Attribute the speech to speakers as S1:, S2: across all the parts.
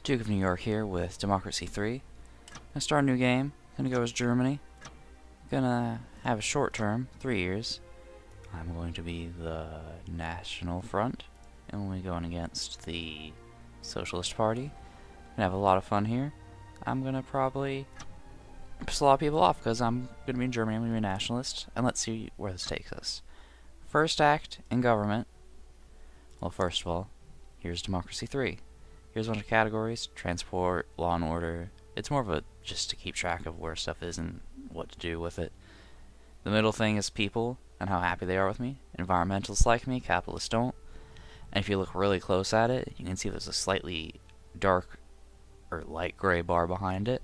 S1: Duke of New York here with Democracy 3. Gonna start a new game. Gonna go as Germany. Gonna have a short term, 3 years. I'm going to be the National Front, and we'll be going against the Socialist Party. Gonna have a lot of fun here. I'm gonna probably piss a lot of people off because I'm gonna be in Germany. I'm gonna be a nationalist, and let's see where this takes us. First act in government. Well, first of all, here's Democracy 3. Here's a bunch of categories: transport, law and order. It's more of a just to keep track of where stuff is and what to do with it. The middle thing is people and how happy they are with me. Environmentalists like me, capitalists don't. And if you look really close at it, you can see there's a slightly dark or light gray bar behind it,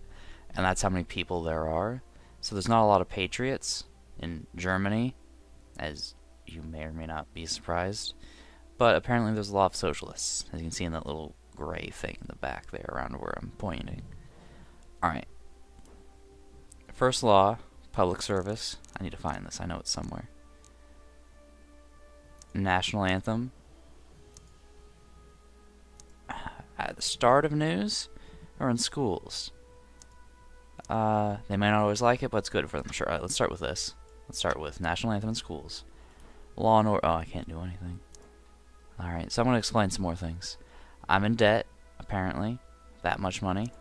S1: and that's how many people there are. So there's not a lot of patriots in Germany, as you may or may not be surprised. But apparently there's a lot of socialists, as you can see in that little gray thing in the back there around where I'm pointing. Alright. First law, public service. I need to find this. I know it's somewhere. National anthem. At the start of news or in schools? They might not always like it, but it's good for them. Sure, let's start with this. Let's start with national anthem in schools. Law and order. Oh, I can't do anything. Alright, so I'm going to explain some more things. I'm in debt, apparently. That much money.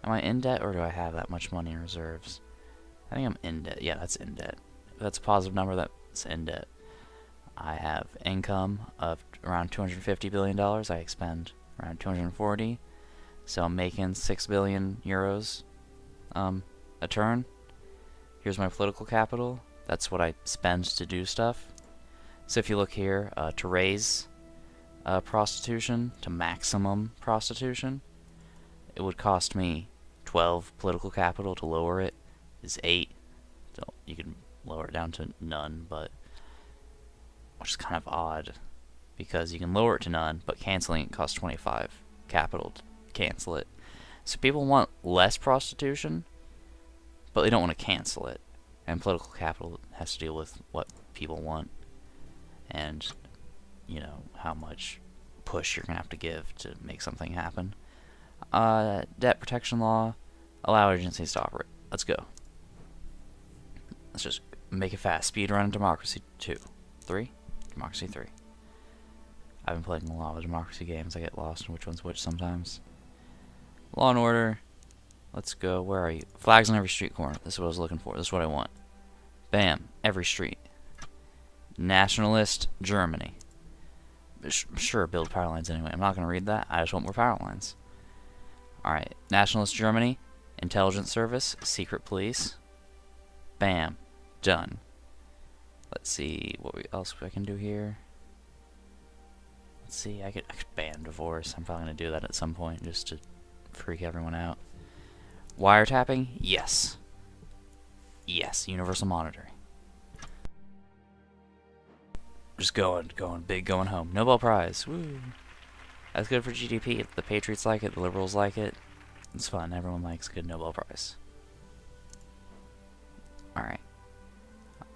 S1: Am I in debt, or do I have that much money in reserves? I think I'm in debt. Yeah, that's in debt. If that's a positive number, that's in debt. I have income of around $250 billion. I expend around 240. So I'm making 6 billion euros a turn. Here's my political capital. That's what I spend to do stuff. So if you look here, to raise prostitution to maximum prostitution, it would cost me 12 political capital. To lower it is 8. So you can lower it down to none, but which is kind of odd because you can lower it to none, but canceling it costs 25 capital to cancel it. So people want less prostitution, but they don't want to cancel it. And political capital has to deal with what people want and, you know, how much push you're going to have to give to make something happen. Debt protection law, allow agencies to operate. Let's go. Let's just make it fast. Speed run Democracy 2. 3? Democracy 3. I've been playing a lot of Democracy games. I get lost in which one's which sometimes. Law and order. Let's go. Where are you? Flags on every street corner. This is what I was looking for. This is what I want. Bam. Every street. Nationalist Germany. Sure, build power lines anyway. I'm not going to read that. I just want more power lines. Alright. Nationalist Germany. Intelligence Service. Secret Police. Bam. Done. Let's see what else I can do here. Let's see. I could ban divorce. I'm probably going to do that at some point just to freak everyone out. Wiretapping? Yes. Yes. Universal monitoring. Just going big, going home. Nobel Prize. Woo. That's good for GDP. The Patriots like it. The Liberals like it. It's fun. Everyone likes a good Nobel Prize. Alright.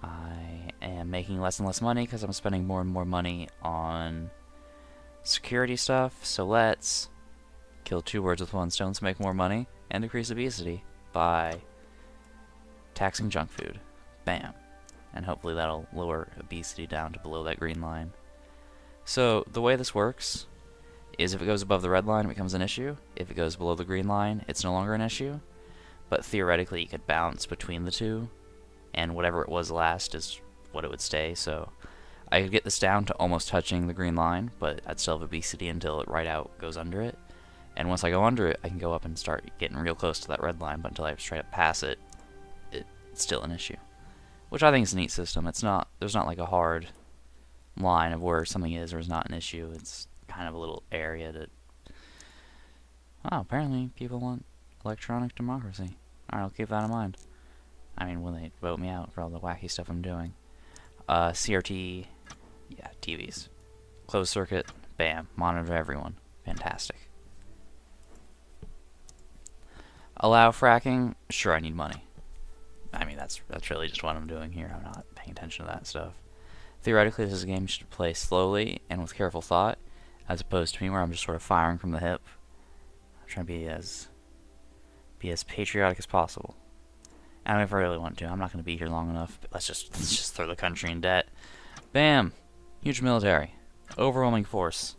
S1: I am making less and less money because I'm spending more and more money on security stuff. So let's kill 2 birds with 1 stone to make more money and decrease obesity by taxing junk food. Bam. And hopefully that'll lower obesity down to below that green line. So the way this works is if it goes above the red line, it becomes an issue. If it goes below the green line, it's no longer an issue. But theoretically, you could bounce between the two, and whatever it was last is what it would stay. So I could get this down to almost touching the green line, but I'd still have obesity until it right out goes under it. And once I go under it, I can go up and start getting real close to that red line, but until I straight up pass it, it's still an issue. Which I think is a neat system. There's not like a hard line of where something is or is not an issue. It's kind of a little area that... Oh, apparently people want electronic democracy. Alright, I'll keep that in mind. I mean, when they vote me out for all the wacky stuff I'm doing. CRT... Yeah, TVs. Closed circuit. Bam. Monitor everyone. Fantastic. Allow fracking. Sure, I need money. I mean, that's really just what I'm doing here. I'm not paying attention to that stuff. Theoretically, this is a game you should play slowly and with careful thought, as opposed to me where I'm just sort of firing from the hip trying to be as patriotic as possible. And if I really want to, I'm not going to be here long enough. But let's just throw the country in debt. Bam! Huge military. Overwhelming force.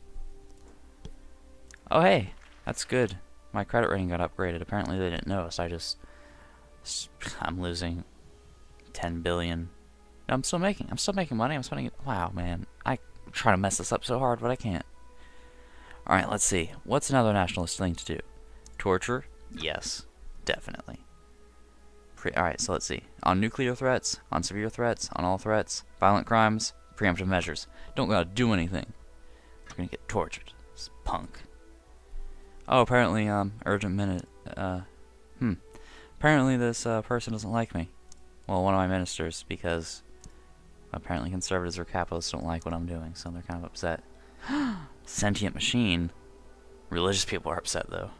S1: Oh, hey. That's good. My credit rating got upgraded. Apparently they didn't notice. I'm losing 10 billion. No, I'm still making money. I'm spending it. Wow, man. I try to mess this up so hard, but I can't. Alright, let's see. What's another nationalist thing to do? Torture? Yes. Definitely. Alright, so let's see. On nuclear threats, on severe threats, on all threats, violent crimes, preemptive measures. Don't gotta do anything. We're gonna get tortured. This punk. Oh, apparently, urgent minute. Apparently this person doesn't like me. Well, one of my ministers, because apparently conservatives or capitalists don't like what I'm doing, so they're kind of upset. Sentient machine. Religious people are upset, though.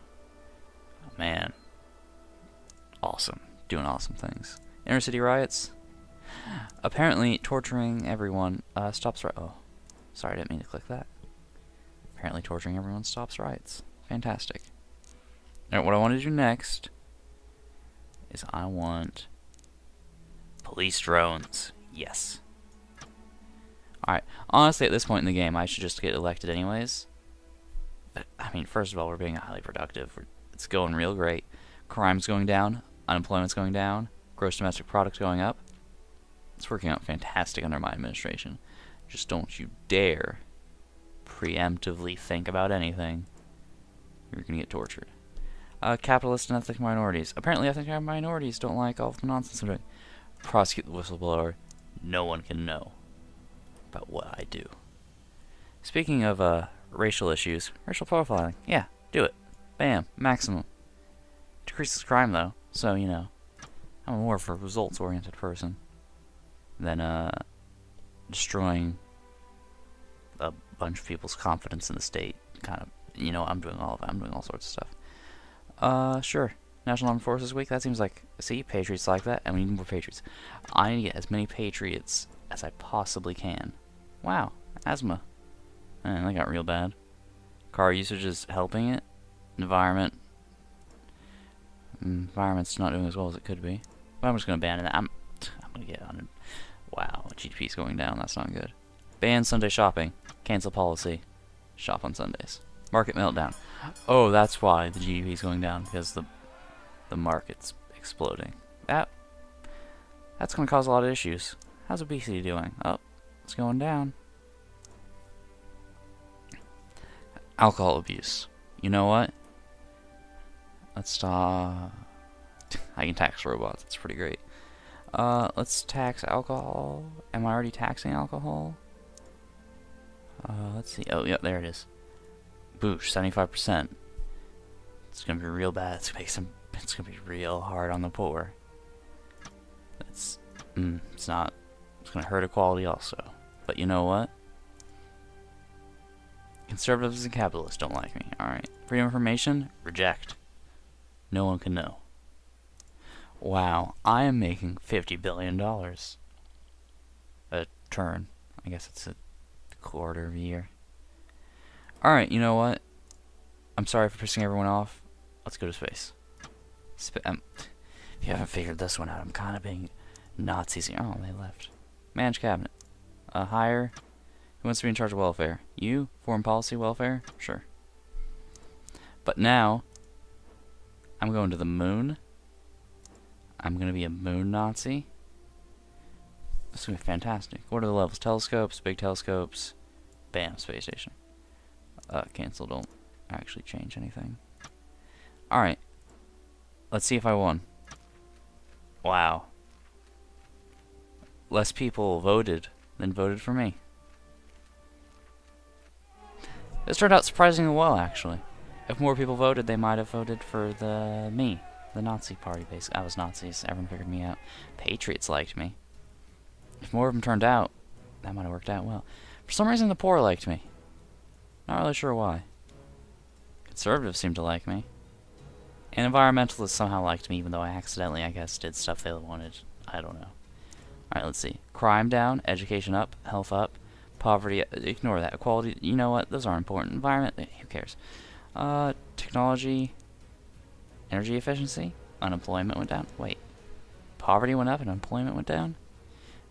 S1: Oh, man. Awesome. Doing awesome things. Inner city riots. Apparently, torturing everyone stops riots. Oh, sorry, I didn't mean to click that. Apparently, torturing everyone stops riots. Fantastic. Alright, what I want to do next is I want police drones. Yes. Alright, honestly, at this point in the game, I should just get elected anyways. But, I mean, first of all, we're being highly productive. It's going real great. Crime's going down. Unemployment's going down. Gross domestic product going up. It's working out fantastic under my administration. Just don't you dare preemptively think about anything. You're going to get tortured. Capitalist and ethnic minorities. Apparently ethnic minorities don't like all of the nonsense I'm doing. Prosecute the whistleblower. No one can know about what I do. Speaking of racial issues, racial profiling. Yeah, do it. Bam. Maximum. Decreases crime, though. So, you know, I'm more of a results-oriented person than destroying a bunch of people's confidence in the state. Kind of, you know, I'm doing all sorts of stuff. Sure. National Armed Forces Week. That seems like, see, patriots like that, and we need more patriots. I need to get as many patriots as I possibly can. Wow, asthma. Man, that got real bad. Car usage is helping it. Environment's not doing as well as it could be. But I'm just gonna ban it. I'm gonna get on it. Wow, GDP's going down. That's not good. Ban Sunday shopping. Cancel policy. Shop on Sundays. Market meltdown. Oh, that's why the GDP's going down, because the market's exploding. That's gonna cause a lot of issues. How's obesity doing? Oh, it's going down. Alcohol abuse. You know what? Let's stop. I can tax robots. That's pretty great. Let's tax alcohol. Am I already taxing alcohol? Let's see. Oh, yeah, there it is. Boosh, 75%. It's gonna be real bad. It's gonna be real hard on the poor. It's not. It's gonna hurt equality also. But you know what? Conservatives and capitalists don't like me. Alright. Freedom of information? Reject. No one can know. Wow, I am making $50 billion a turn. I guess it's a quarter of a year. Alright, you know what? I'm sorry for pissing everyone off. Let's go to space. If you haven't figured this one out, I'm kind of being Nazis here. Oh, they left. Manage cabinet. Hire. Who wants to be in charge of welfare? You? Foreign policy, welfare? Sure. But now, I'm going to the moon. I'm going to be a moon Nazi. This is going to be fantastic. What are the levels? Telescopes, big telescopes. Bam, space station. Cancel, don't actually change anything. Alright. Let's see if I won. Wow. Less people voted than voted for me. This turned out surprisingly well, actually. If more people voted, they might have voted for the Nazi party, basically. I was Nazis. Everyone figured me out. Patriots liked me. If more of them turned out, that might have worked out well. For some reason, the poor liked me. Not really sure why. Conservatives seemed to like me. And environmentalists somehow liked me, even though I accidentally, I guess, did stuff they wanted. I don't know. Alright, let's see. Crime down, education up, health up, poverty, ignore that. Equality, you know what? Those aren't important. Environment, who cares? Technology, Energy efficiency, unemployment went down. Wait, poverty went up and employment went down?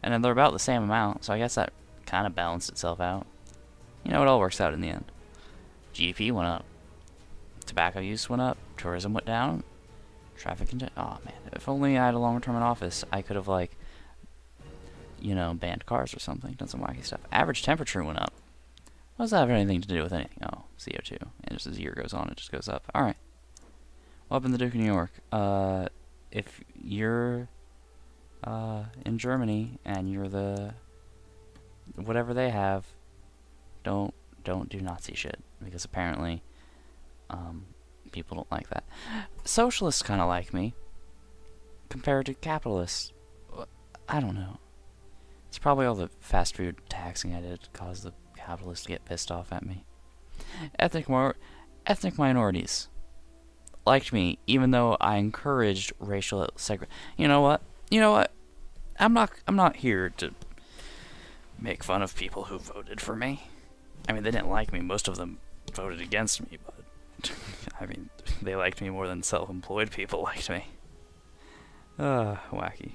S1: And then they're about the same amount, so I guess that kind of balanced itself out. You know, it all works out in the end. GDP went up. Tobacco use went up. Tourism went down. Traffic congestion. Oh, man. If only I had a longer term in office, I could have, like, you know, banned cars or something. Done some wacky stuff. Average temperature went up. What does that have anything to do with anything? Oh, CO2. And just as the year goes on, it just goes up. Alright. Well, up in the Duke of New York, if you're in Germany and you're the whatever they have, don't do Nazi shit, because apparently people don't like that. Socialists kind of like me compared to capitalists. I don't know. It's probably all the fast food taxing I did caused the capitalists to get pissed off at me. Ethnic minorities liked me, even though I encouraged racial segregation. You know what? I'm not here to make fun of people who voted for me. I mean, they didn't like me. Most of them voted against me, but I mean, they liked me more than self-employed people liked me. Wacky.